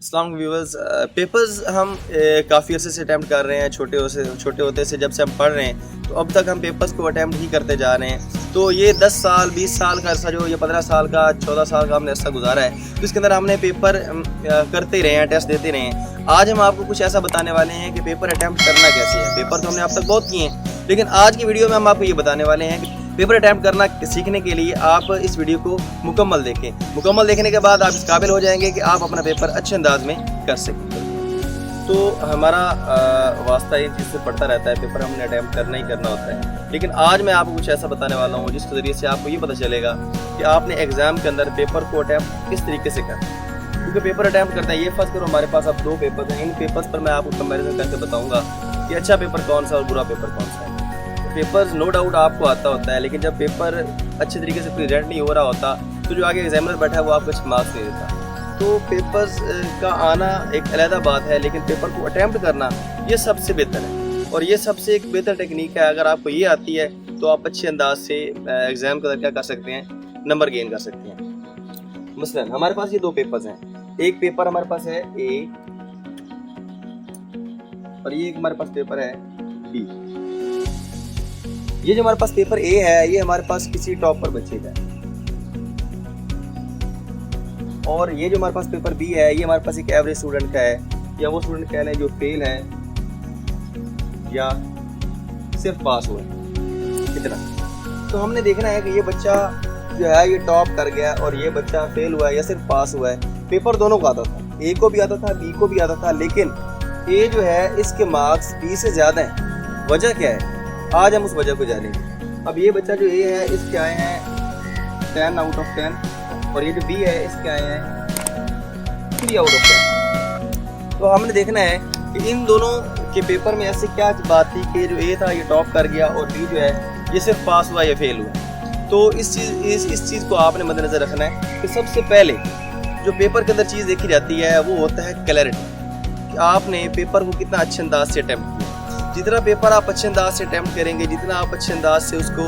अस्सलाम viewers, papers हम काफ़ी अर्से से अटैम्प्ट कर रहे हैं। छोटे होते से जब से हम पढ़ रहे हैं तो अब तक हम पेपर्स को अटैम्प्ट ही करते जा रहे हैं। तो ये 10 साल 20 साल का अर्सा, जो ये 15 साल का 14 साल का हमने अर्सा गुजारा है, तो इसके अंदर हमने पेपर करते रहे हैं, टेस्ट देते रहे हैं। आज हम आपको कुछ ऐसा बताने वाले हैं कि पेपर अटैम्प्ट करना कैसे है। पेपर तो हमने अब तक बहुत किए हैं, लेकिन आज की वीडियो में हम आपको ये बताने वाले हैं कि पेपर अटैम्प्ट करना सीखने के लिए आप इस वीडियो को मुकम्मल देखें। मुकम्मल देखने के बाद आप इस काबिल हो जाएंगे कि आप अपना पेपर अच्छे अंदाज में कर सकें। तो हमारा वास्ता इन चीज़ से पड़ता रहता है, पेपर हमने अटैम्प्ट करना ही करना होता है। लेकिन आज मैं आपको कुछ ऐसा बताने वाला हूँ जिसके ज़रिए से आपको ये पता चलेगा कि आपने एग्ज़ाम के अंदर पेपर को अटैम्प्ट किस तरीके से करना है। क्योंकि पेपर अटैम्प्ट करते हैं, ये फर्स्ट करो हमारे पास अब 2 पेपर हैं। इन पेपर्स पर मैं आपको कंपेरिजन करके बताऊँगा कि अच्छा पेपर कौन सा और बुरा पेपर कौन सा है। पेपर्स नो डाउट आपको आता होता है, लेकिन जब पेपर अच्छे तरीके से प्रेजेंट नहीं हो रहा होता तो जो आगे एग्जामिनर बैठा है वो आपको अच्छे मार्क्स नहीं देता। तो पेपर्स का आना एक अलग बात है, लेकिन पेपर को अटैम्प्ट करना ये सबसे बेहतर है और ये सबसे एक बेहतर टेक्निक है। अगर आपको ये आती है तो आप अच्छे अंदाज से एग्ज़ाम के अंदर क्या कर सकते हैं, नंबर गेन कर सकते हैं। मसलन हमारे पास ये 2 पेपर्स हैं। एक पेपर हमारे पास है ए और ये एक हमारे पास पेपर है बी। ये जो हमारे पास पेपर ए है ये हमारे पास किसी टॉपर बच्चे का है, और ये जो हमारे पास पेपर बी है ये हमारे पास एक एवरेज स्टूडेंट का है, या वो स्टूडेंट कह लें जो फेल है या सिर्फ पास हुआ है। कितना तो हमने देखना है कि ये बच्चा जो है ये टॉप कर गया और ये बच्चा फेल हुआ है या सिर्फ पास हुआ है। पेपर दोनों को आता था, ए को भी आता था बी को भी आता था, लेकिन ए जो है इसके मार्क्स बी से ज़्यादा हैं। वजह क्या है, आज हम उस वजह को जानेंगे। अब ये बच्चा जो ए है इसके आए हैं 10 आउट ऑफ 10 और ये जो बी है इसके आए हैं 3 आउट ऑफ 10। तो हमने देखना है कि इन दोनों के पेपर में ऐसी क्या बात थी कि जो ए था ये टॉप कर गया और बी जो है ये सिर्फ पास हुआ या फेल हुआ। तो इस चीज़ को आपने मद्देनजर रखना है कि सबसे पहले जो पेपर के अंदर चीज़ देखी जाती है वो होता है क्लैरिटी, कि आपने पेपर को कितना अच्छे अंदाज से अटैम्प्ट किया। जितना पेपर आप अच्छे अंदाज से अटैम्प्ट करेंगे, जितना आप अच्छे अंदाज से उसको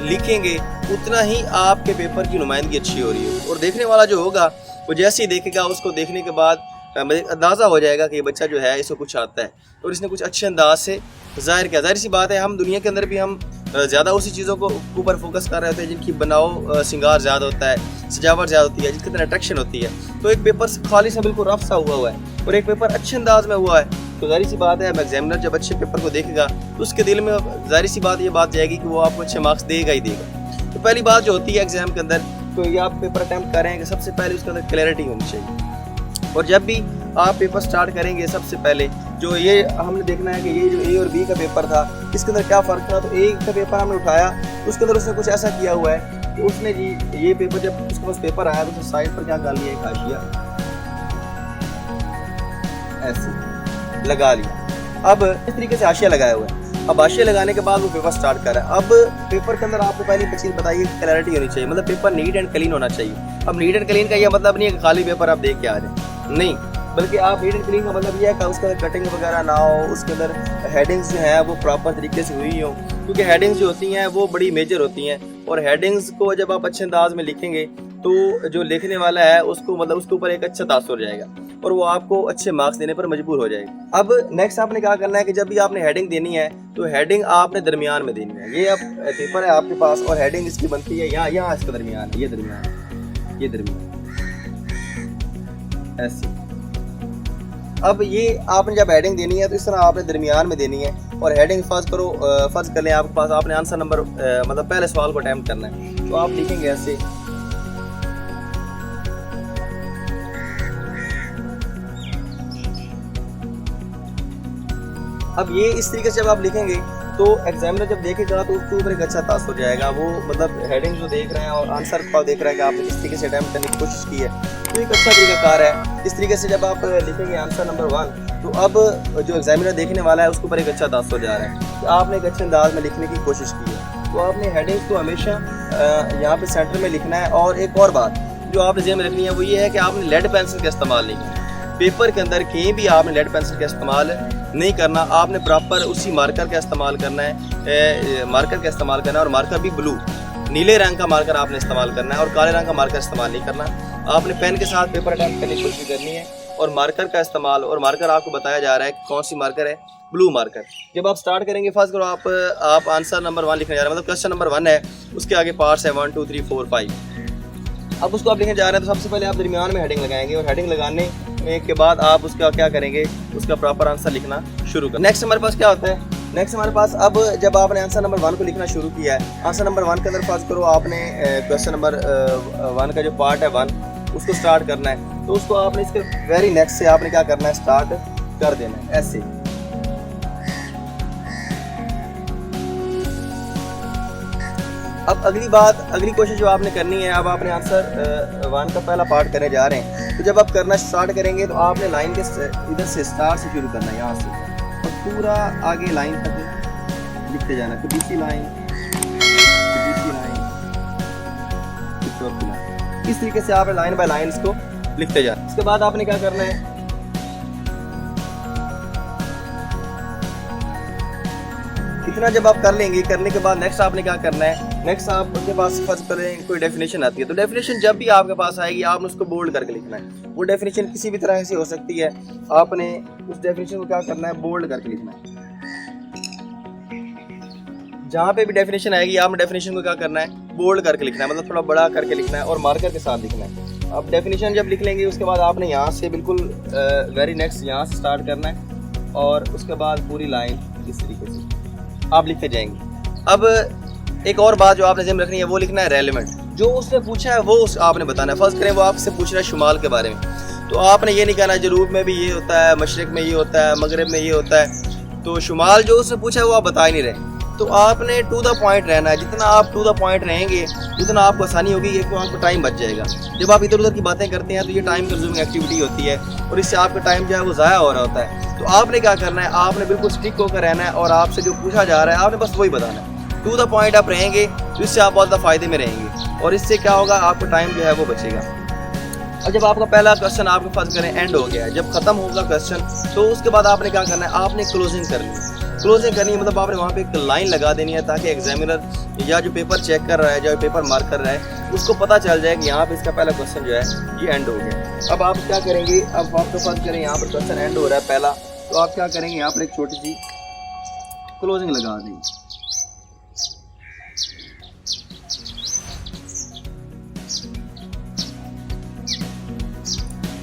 लिखेंगे, उतना ही आपके पेपर की नुमाइंदगी अच्छी हो रही है। और देखने वाला जो होगा वो जैसे ही देखेगा, उसको देखने के बाद अंदाज़ा हो जाएगा कि ये बच्चा जो है इसको कुछ आता है और इसने कुछ अच्छे अंदाज से ज़ाहिर किया। ज़ाहिर सी बात है, हम दुनिया के अंदर भी हम ज़्यादा उसी चीज़ों को ऊपर फोकस कर रहे होते हैं जिनकी बनाओ श्रृंगार ज़्यादा होता है, सजावट ज़्यादा होती है, जिसके अंदर अट्रैक्शन होती है। तो एक पेपर खाली सा बिल्कुल रफ सा हुआ है और एक पेपर अच्छे अंदाज में हुआ है, तो जाहिर सी बात है एग्जामिनर जब अच्छे पेपर को देखेगा तो उसके दिल में जाहिर सी बात ये बात जाएगी कि वो आपको अच्छे मार्क्स देगा ही देगा। तो पहली बात जो होती है एग्जाम के अंदर, तो ये आप पेपर अटैम्प्ट कर रहे हैं कि सबसे पहले उसके अंदर क्लैरिटी होनी चाहिए। और जब भी आप पेपर स्टार्ट करेंगे, सबसे पहले जो ये हमने देखना है कि ये जो ए और बी का पेपर था इसके अंदर क्या फ़र्क था। तो ए का पेपर हमने उठाया तो उसके अंदर उसने कुछ ऐसा किया हुआ है कि उसने जी ये पेपर जब उसके पास पेपर आया तो उसने साइड पर क्या कर लिया, एक हाशिया ऐसे लगा लिया। अब इस तरीके से हाशिया लगाया हुआ है। अब हाशिया लगाने के बाद वो पेपर स्टार्ट कर रहा है। अब पेपर के अंदर आपको पहली चीज़ बताइए, क्लैरिटी होनी चाहिए, मतलब पेपर नीट एंड क्लीन होना चाहिए। अब नीट एंड क्लीन का ये मतलब नहीं है कि खाली पेपर आप देख के आ जाए, नहीं, बल्कि आप नीट एंड क्लीन का मतलब ये है कि उसके अंदर कटिंग वगैरह ना हो, उसके अंदर हेडिंग्स जो है वो प्रॉपर तरीके से हुई हो, क्योंकि हेडिंग्स जो होती हैं वो बड़ी मेजर होती हैं और हेडिंग्स को जब आप अच्छे अंदाज में लिखेंगे तो जो लिखने वाला है उसको मतलब उसके ऊपर एक अच्छा तासुर हो जाएगा और वो आपको अच्छे मार्क्स देने पर मजबूर हो जाएगा। अब नेक्स्ट आपने क्या करना है कि जब भी आपने हेडिंग देनी है तो हेडिंग आपने दरमियान में देनी है। ये अब पेपर है आपके पास और हेडिंग इसकी बनती है यहाँ इसका दरमियान है, ये दरमियान ऐसे। अब ये आपने जब हेडिंग देनी है तो इस तरह आपने दरमियान में देनी है और हेडिंग फर्ज कर लें आपके पास, आपने आंसर नंबर मतलब पहले सवाल को अटैम्प्ट करना है तो आप लिखेंगे ऐसे। अब ये इस तरीके से जब आप लिखेंगे तो एग्जामिनर जब देखेगा तो उसके ऊपर एक अच्छा तासुर हो जाएगा। वो मतलब हेडिंग जो देख रहे हैं और आंसर को देख रहा है कि आपने किस तरीके से अटैम्प्ट करने की कोशिश की है, तो एक अच्छा तरीकाकार है। इस तरीके से जब आप लिखेंगे आंसर नंबर 1 तो अब जो एग्जामिनर देखने वाला है उसके ऊपर एक अच्छा तासुर जा रहा है कि आपने एक अच्छे अंदाज में लिखने की कोशिश की है। तो आपने हेडिंग्स को हमेशा यहाँ पे सेंटर में लिखना है। और एक और बात जो आपने ज़हन में रखनी है वो ये है कि आपने लेड पेंसिल का इस्तेमाल नहीं करना। पेपर के अंदर कहीं भी आपने लेड पेंसिल का इस्तेमाल नहीं करना, आपने प्रॉपर उसी मार्कर का इस्तेमाल करना है, और मार्कर भी ब्लू नीले रंग का मार्कर आपने इस्तेमाल करना है और काले रंग का मार्कर इस्तेमाल नहीं करना। आपने पेन के साथ पेपर अटैम्प्ट करने की कोशिश करनी है और मार्कर का इस्तेमाल, और मार्कर आपको बताया जा रहा है कि कौन सी मार्कर है, ब्लू मार्कर। जब आप स्टार्ट करेंगे, फर्स्ट करो आप आंसर नंबर 1 लिखने जा रहे हैं, मतलब क्वेश्चन नंबर 1 है, उसके आगे पार्ट्स है 1 2 3 4 5। अब उसको आप लिखने जा रहे हैं तो सबसे पहले आप दरमियान में हेडिंग लगाएंगे, और हेडिंग लगाने के बाद आप उसका क्या करेंगे, उसका प्रॉपर आंसर लिखना शुरू कर। नेक्स्ट हमारे पास क्या होता है, नेक्स्ट हमारे पास अब जब आपने आंसर नंबर 1 को लिखना शुरू किया है, आंसर नंबर 1 के अंदर फर्स्ट करो आपने क्वेश्चन नंबर 1 का जो पार्ट है 1 उसको स्टार्ट करना है, तो उसको आपने इसके वेरी नेक्स्ट से आपने क्या करना है, स्टार्ट कर देना है ऐसे। अब अगली कोशिश जो आपने करनी है, अब आपने आंसर 1 का पहला पार्ट करने जा रहे हैं, तो जब आप करना स्टार्ट करेंगे तो आपने लाइन के इधर से स्टार्ट से शुरू करना है, यहाँ से, और पूरा आगे लाइन तक लिखते जाना है। तो दूसरी लाइन, दूसरी लाइन, चौथी लाइन, इस तरीके से आपने लाइन बाय लाइन इसको लिखते जाना। इसके बाद आपने क्या करना है, इतना जब आप कर लेंगे, करने के बाद नेक्स्ट आपने क्या करना है, नेक्स्ट आपके पास फर्स्ट करें कोई डेफिनेशन आती है, तो डेफिनेशन जब भी आपके पास आएगी आपने उसको बोल्ड करके लिखना है। वो डेफिनेशन किसी भी तरह से हो सकती है, आपने उस डेफिनेशन को क्या करना है, बोल्ड करके लिखना है। जहाँ पे भी डेफिनेशन आएगी आपने डेफिनेशन को क्या करना है, बोल्ड करके लिखना है, मतलब थोड़ा बड़ा करके लिखना है और मार्कर के साथ लिखना है। अब डेफिनेशन जब लिख लेंगे उसके बाद आपने यहाँ से बिल्कुल वेरी नेक्स्ट यहाँ से स्टार्ट करना है, और उसके बाद पूरी लाइन इस तरीके से आप लिखते जाएंगे। अब एक और बात जो आपने ज़हन रखनी है, वो लिखना है रेलेवेंट। जो उसने पूछा है वो आपने बताना है। फर्स्ट करें वो आपसे पूछ रहा है शुमाल के बारे में, तो आपने ये नहीं कहना जनूब में भी ये होता है, मशरिक में ये होता है, मगरब में ये होता है। तो शुमाल जो उसने पूछा है वो आप बता ही नहीं रहे, तो आपने टू द पॉइंट रहना है। जितना आप टू द पॉइंट रहेंगे उतना आपको आसानी होगी, एक तो आपको टाइम बच जाएगा। जब आप इधर उधर की बातें करते हैं तो ये टाइम कंज्यूमिंग एक्टिविटी होती है और इससे आपका टाइम जो है वो ज़ाया हो रहा होता है। तो आपने क्या करना है, आपने बिल्कुल स्टिक होकर रहना है और आपसे जो पूछा जा रहा है आपने बस वही बताना है। टू द पॉइंट आप रहेंगे तो इससे आप बहुत ज़्यादा फ़ायदे में रहेंगे और इससे क्या होगा, आपका टाइम जो है वो बचेगा। और जब आपका पहला क्वेश्चन आपके फर्स्ट करें एंड हो गया है, जब ख़त्म होगा क्वेश्चन, तो उसके बाद आपने क्या करना है, आपने क्लोजिंग करनी है। क्लोजिंग करनी है मतलब आपने वहाँ पे एक लाइन लगा देनी है ताकि एग्जामिनर या जो पेपर चेक कर रहा है, जो पेपर मार्क कर रहा है, उसको पता चल जाए कि यहाँ पे इसका पहला क्वेश्चन जो है ये एंड हो गया। अब आप क्या करेंगे, अब आपको फर्स्ट करें यहाँ पर क्वेश्चन एंड हो रहा है पहला, तो आप क्या करेंगे, यहाँ पर एक छोटी सी क्लोजिंग लगा देंगे।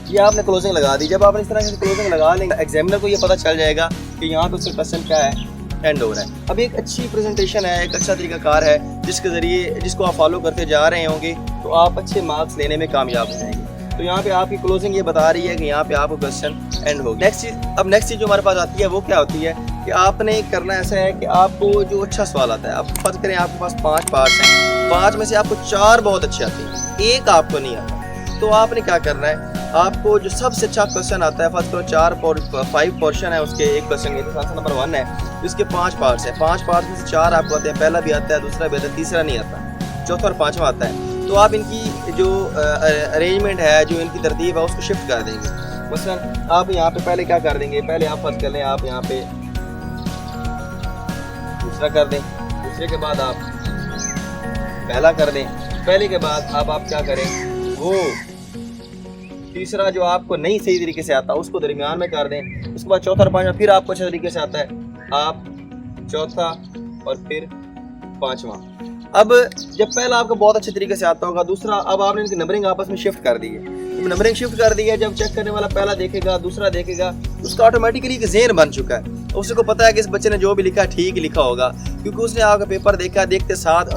ये आपने क्लोजिंग लगा दी। जब आपने इस तरह से क्लोजिंग लगा लेंगे, एग्जामिनर को ये पता चल जाएगा कि यहाँ पे उसका क्वेश्चन क्या है, एंड हो रहा है। अब एक अच्छी प्रेजेंटेशन है, एक अच्छा तरीकाकार है जिसके ज़रिए जिसको आप फॉलो करते जा रहे होंगे तो आप अच्छे मार्क्स लेने में कामयाब हो जाएंगे। तो यहाँ पे आपकी क्लोजिंग ये बता रही है कि यहाँ पे आपका क्वेश्चन एंड हो। अब नेक्स्ट चीज़ जो हमारे पास आती है वो क्या होती है कि आपने करना ऐसा है कि आपको जो अच्छा सवाल आता है, आप फर्ज करें आपके पास 5 पार्ट्स हैं, 5 में से आपको 4 बहुत अच्छे आते हैं, एक आपको नहीं आता। तो आपने क्या करना है, आपको जो सबसे अच्छा क्वेश्चन आता है, फर्स्ट करो 5 पोर्शन है उसके, एक क्वेश्चन के आंसर नंबर 1 है, इसके 5 पार्ट्स हैं। 5 पार्ट्स में से 4 आपको आते हैं, पहला भी आता है, दूसरा भी आता है, तीसरा नहीं आता, चौथा और 5वां आता है। तो आप इनकी जो अरेंजमेंट है, जो इनकी तरतीब है, उसको शिफ्ट कर देंगे। मसलन आप यहाँ पे पहले क्या कर देंगे, पहले आप फर्स्ट कर लें, आप यहाँ पे दूसरा कर दें, दूसरे के बाद आप पहला कर दें, पहले के बाद आप क्या करें, वो तीसरा जो आपको नहीं सही तरीके से आता उसको दरमियान में कर दें, उसके बाद चौथा और 5वां फिर आपको अच्छे तरीके से आता है, आप चौथा और फिर 5वां। अब जब पहला आपको बहुत अच्छे तरीके से आता होगा, दूसरा अब आपने इनकी नंबरिंग आपस में शिफ्ट कर दी है। नंबरिंग शिफ्ट कर दी है, जब चेक करने वाला पहला देखेगा, दूसरा देखेगा, उसका ऑटोमेटिकली एक ज़हन बन चुका है, उसको पता है कि इस बच्चे ने जो भी लिखा है ठीक लिखा होगा, क्योंकि उसने आपका पेपर देखा, देखते साथ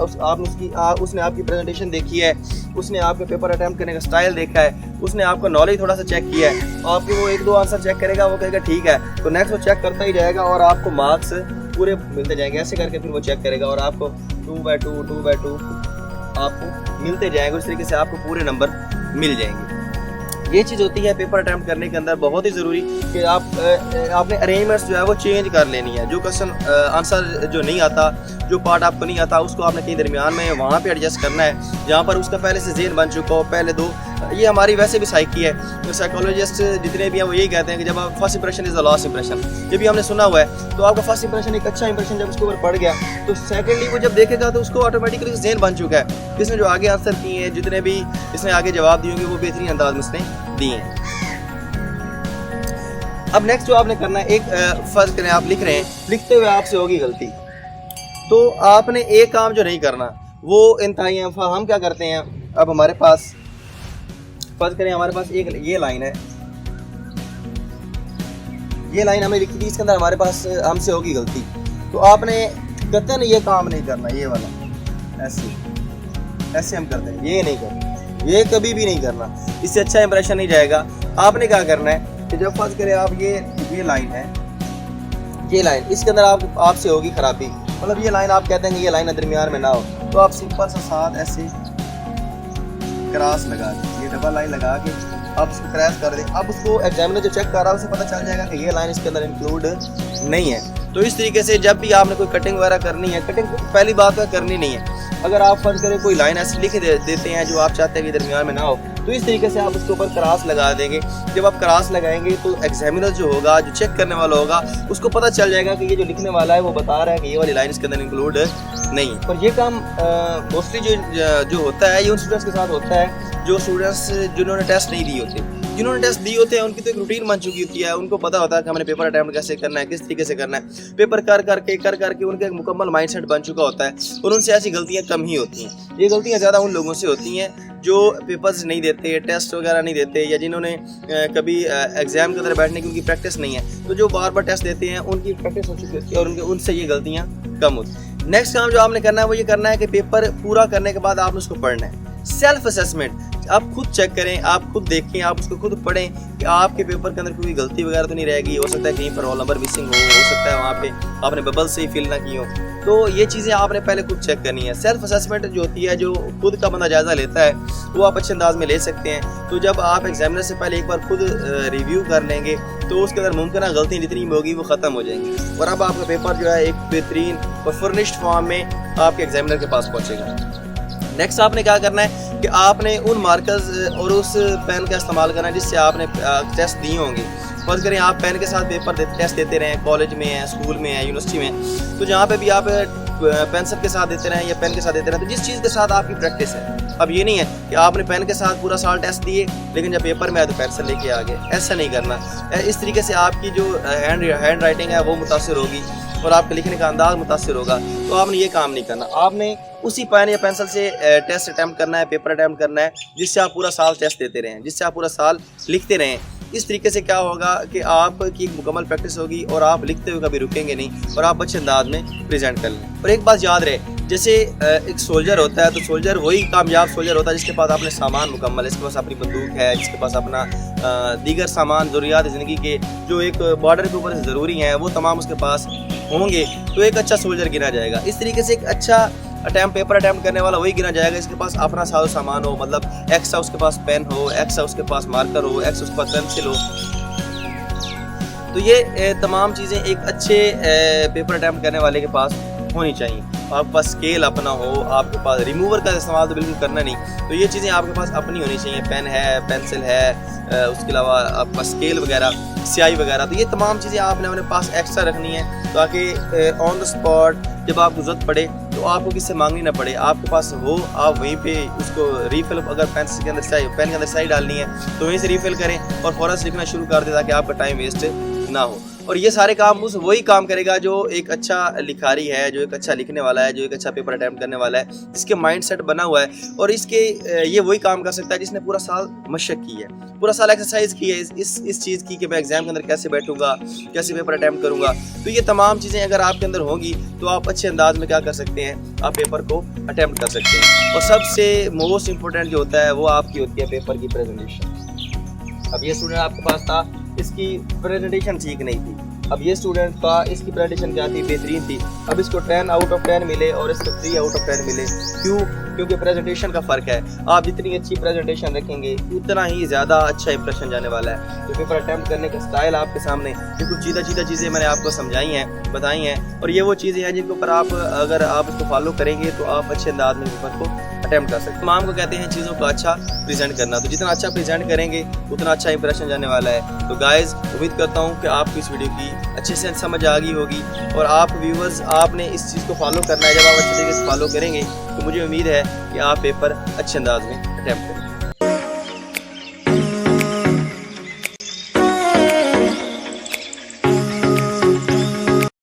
उसने आपकी प्रेजेंटेशन देखी है, उसने आपके पेपर अटैम्प्ट करने का स्टाइल देखा है, उसने आपका नॉलेज थोड़ा सा चेक किया है। आपके वो 1-2 आंसर चेक करेगा, वो कहेगा ठीक है, तो नेक्स्ट वो चेक करता ही जाएगा और आपको मार्क्स पूरे मिलते जाएंगे। ऐसे करके फिर वो चेक करेगा और आपको 2/2 आपको मिलते जाएंगे। उस तरीके से आपको पूरे नंबर मिल जाएंगे। ये चीज़ होती है पेपर अटैम्प्ट करने के अंदर बहुत ही ज़रूरी कि आपने अरेंजमेंट्स जो है वो चेंज कर लेनी है। जो क्वेश्चन आंसर जो नहीं आता, जो पार्ट आपको नहीं आता, उसको आपने कहीं दरमियान में वहाँ पे एडजस्ट करना है जहाँ पर उसका पहले से ज़हन बन चुका हो। पहले 2 ये हमारी वैसे भी साइकी है, तो साइकोलॉजिस्ट जितने भी हैं वो यही कहते हैं कि जब आप first impression is the last impression. ये भी हमने सुना हुआ है। तो आपका फर्स्ट इंप्रेशन एक अच्छा इंप्रेशन जब उसके ऊपर पड़ गया, तो सेकेंडली वो जब देखेगा तो उसको ऑटोमेटिकली ज़हन बन चुका है, इसने जो आगे आंसर किए हैं, जितने भी इसने आगे जवाब दिए होंगे वो बेहतरीन अंदाज में इसने दिए हैं। अब नेक्स्ट जो आपने करना है, एक फर्ज करें आप लिख रहे हैं, लिखते हुए आपसे होगी गलती, तो आपने एक काम जो नहीं करना वो इंतहाई है। हम क्या करते हैं, अब हमारे पास फर्ज करें हमारे पास एक ये लाइन है, ये लाइन हमने लिखी थी, इसके अंदर हमारे पास हमसे होगी गलती, तो आपने कतई ये काम नहीं करना, ये वाला ऐसे हम करते हैं, ये नहीं करना, ये कभी भी नहीं करना, इससे अच्छा इंप्रेशन नहीं जाएगा। आपने क्या करना है कि जब फर्ज करें आप ये लाइन है, ये लाइन इसके अंदर आपसे होगी खराबी, मतलब ये लाइन आप कहते हैं कि ये लाइन दरमियान में ना हो, तो आप सिंपल सा साथ ऐसे क्रॉस लगा दें, ये डबल लाइन लगा के आप उसको क्रॉस कर दें। अब उसको एग्जामिनर जो चेक कर रहा है उसे पता चल जाएगा कि ये लाइन इसके अंदर इंक्लूड नहीं है। तो इस तरीके से जब भी आपने कोई कटिंग वगैरह करनी है, कटिंग पहली बात तो करनी नहीं है, अगर आप फर्ज करें कोई लाइन ऐसी लिख देते हैं जो आप चाहते हैं कि दरमियान में ना हो, तो इस तरीके से आप उसके ऊपर क्रॉस लगा देंगे। जब आप क्रॉस लगाएंगे तो एग्जामिनर जो होगा, जो चेक करने वाला होगा, उसको पता चल जाएगा कि ये जो लिखने वाला है वो बता रहा है कि ये वाली लाइन इसके अंदर इंक्लूड नहीं है। और ये काम मोस्टली जो होता है ये उन स्टूडेंट्स के साथ होता है जो स्टूडेंट्स जिन्होंने टेस्ट नहीं दिए होते। जिन्होंने टेस्ट दिए होते हैं उनकी तो एक रूटीन बन चुकी होती है, उनको पता होता है कि हमने पेपर अटैम्प्ट कैसे करना है, किस तरीके से करना है, पेपर कर करके उनका एक मुकम्मल माइंडसेट बन चुका होता है और उनसे ऐसी गलतियां कम ही होती हैं। ये गलतियां ज़्यादा उन लोगों से होती हैं जो पेपर्स नहीं देते, टेस्ट वगैरह नहीं देते, या जिन्होंने कभी एग्जाम के अंदर बैठने की उनकी प्रैक्टिस नहीं है, तो जो बार बार टेस्ट देते हैं उनकी प्रैक्टिस हो चुकी होती है और उनसे ये गलतियाँ कम होती हैं। नेक्स्ट काम जो आपने करना है वो ये करना है कि पेपर पूरा करने के बाद आपने उसको पढ़ना है। सेल्फ असेसमेंट, आप खुद चेक करें, आप खुद देखें, आप उसको खुद पढ़ें कि आपके पेपर के अंदर कोई गलती वगैरह तो नहीं रहेगी। हो सकता है कहीं पर रोल नंबर मिसिंग हो सकता है वहाँ पे आपने बबल से ही फिल ना की हो, तो ये चीज़ें आपने पहले खुद चेक करनी है। सेल्फ असेसमेंट जो होती है, जो खुद का बंदा जायज़ा लेता है, वो आप अच्छे अंदाज में ले सकते हैं। तो जब आप एग्जामिनर से पहले एक बार खुद रिव्यू कर लेंगे तो उसके अंदर मुमकिन गलतियाँ जितनी भी होगी वो ख़त्म हो जाएंगी और अब आपका पेपर जो है एक बेहतरीन और फर्निश्ड फॉर्म में आपके एग्जामिनर के पास पहुँचेगा। नेक्स्ट आपने क्या करना है कि आपने उन मार्कर्स और उस पेन का इस्तेमाल करना है जिससे आपने टेस्ट दिए होंगे। फर्ज करें आप पेन के साथ पेपर टेस्ट देते रहें, कॉलेज में है, स्कूल में है, यूनिवर्सिटी में, तो जहाँ पे भी आप पेंसिल के साथ देते रहें या पेन के साथ देते रहें, तो जिस चीज़ के साथ आपकी प्रैक्टिस है। अब ये नहीं है कि आपने पेन के साथ पूरा साल टेस्ट दिए लेकिन जब पेपर में आए तो पेंसिल लेके आ गए, ऐसा नहीं करना। इस तरीके से आपकी जो हैंड राइटिंग है वो मुतासिर होगी और आपके लिखने का अंदाज मुतासिर होगा, तो आपने ये काम नहीं करना। आपने उसी पेन या पेंसिल से टेस्ट अटैम्प्ट करना है, पेपर अटैम्प्ट करना है जिससे आप पूरा साल टेस्ट देते रहें, जिससे आप पूरा साल लिखते रहें। इस तरीके से क्या होगा कि आपकी एक मुकम्मल प्रैक्टिस होगी और आप लिखते हुए कभी रुकेंगे नहीं और आप अच्छे अंदाज में प्रेजेंट कर लें। और एक बात याद रहे, जैसे एक सोल्जर होता है तो सोल्जर वही कामयाब सोल्जर होता है जिसके पास अपने सामान मुकम्मल है, जिसके पास अपनी बंदूक है, जिसके पास अपना दीगर सामान ज़रूरियात ज़िंदगी के जो एक बॉर्डर के ऊपर ज़रूरी हैं वो तमाम उसके पास होंगे, तो एक अच्छा सोल्जर गिना जाएगा। इस तरीके से एक अच्छा पेपर अटैम्प्ट करने वाला वही गिना जाएगा इसके पास अपना सारा सामान हो, मतलब एक्स्ट्रा उसके पास पेन हो, एक्स्ट्रा उसके पास मार्कर हो, एक्स्ट्रा उसके पास पेंसिल हो। तो ये तमाम चीज़ें एक अच्छे पेपर अटैम्प्ट करने वाले के पास होनी चाहिए। आपके पास स्केल अपना हो, आपके पास रिमूवर का इस्तेमाल तो बिल्कुल करना नहीं, तो ये चीज़ें आपके पास अपनी होनी चाहिए। पेन है, पेंसिल है, उसके अलावा आपके पास स्केल वगैरह, स्याही वगैरह, तो ये तमाम चीज़ें आपने अपने पास एक्स्ट्रा रखनी है ताकि ऑन द स्पॉट जब आपको ज़रूरत पड़े तो आपको किससे मांगनी ना पड़े, आपके पास हो, आप वहीं पे उसको रीफिल, अगर पेंसिल के अंदर स्याही, पेन के अंदर स्याही डालनी है तो वहीं से रीफिल करें और फ़ौरन से लिखना शुरू कर दें ताकि आपका टाइम वेस्ट ना हो। और ये सारे काम वही काम करेगा जो एक अच्छा लिखारी है, जो एक अच्छा लिखने वाला है, जो एक अच्छा पेपर अटैम्प्ट करने वाला है, जिसके माइंडसेट बना हुआ है। और इसके ये वही काम कर सकता है जिसने पूरा साल मशक की है, पूरा साल एक्सरसाइज की है इस चीज़ की कि मैं एग्जाम के अंदर कैसे बैठूंगा, कैसे पेपर अटैम्प्ट करूंगा। तो ये तमाम चीज़ें अगर आपके अंदर होंगी तो आप अच्छे अंदाज में क्या कर सकते हैं, आप पेपर को अटैम्प्ट कर सकते हैं। और सबसे मोस्ट इम्पोर्टेंट जो होता है वो आपकी होती है पेपर की प्रेजेंटेशन। अब ये स्टूडेंट आपके पास था, इसकी प्रेजेंटेशन ठीक नहीं थी। अब ये स्टूडेंट का इसकी प्रेजेंटेशन क्या थी, बेहतरीन थी। अब इसको 10 आउट ऑफ 10 मिले और इसको 3 आउट ऑफ 10 मिले। क्यों? क्योंकि प्रेजेंटेशन का फ़र्क है। आप जितनी अच्छी प्रेजेंटेशन रखेंगे उतना ही ज़्यादा अच्छा इंप्रेशन जाने वाला है। तो पेपर अटैम्प्ट करने का स्टाइल आपके सामने, ये कुछ सीधा चीज़ें मैंने आपको समझाई हैं, बताई हैं, और ये वो चीज़ें हैं जिनके ऊपर आप अगर आप उसको फॉलो करेंगे तो आप अच्छे अंदाज में पेपर को अटैम्प्ट कर सकते हैं। तमाम को कहते हैं चीज़ों को अच्छा प्रेजेंट करना, तो जितना अच्छा प्रेजेंट करेंगे उतना अच्छा इंप्रेशन जाने वाला है। तो गाइज़, उम्मीद करता हूँ कि आपको इस वीडियो की अच्छे से समझ आ गई होगी और आप व्यूअर्स आपने इस चीज़ को फॉलो करना है। जब आप अच्छे तरीके से फॉलो करेंगे तो मुझे उम्मीद है कि आप पेपर अच्छे अंदाज में अटैम्प्ट करेंगे।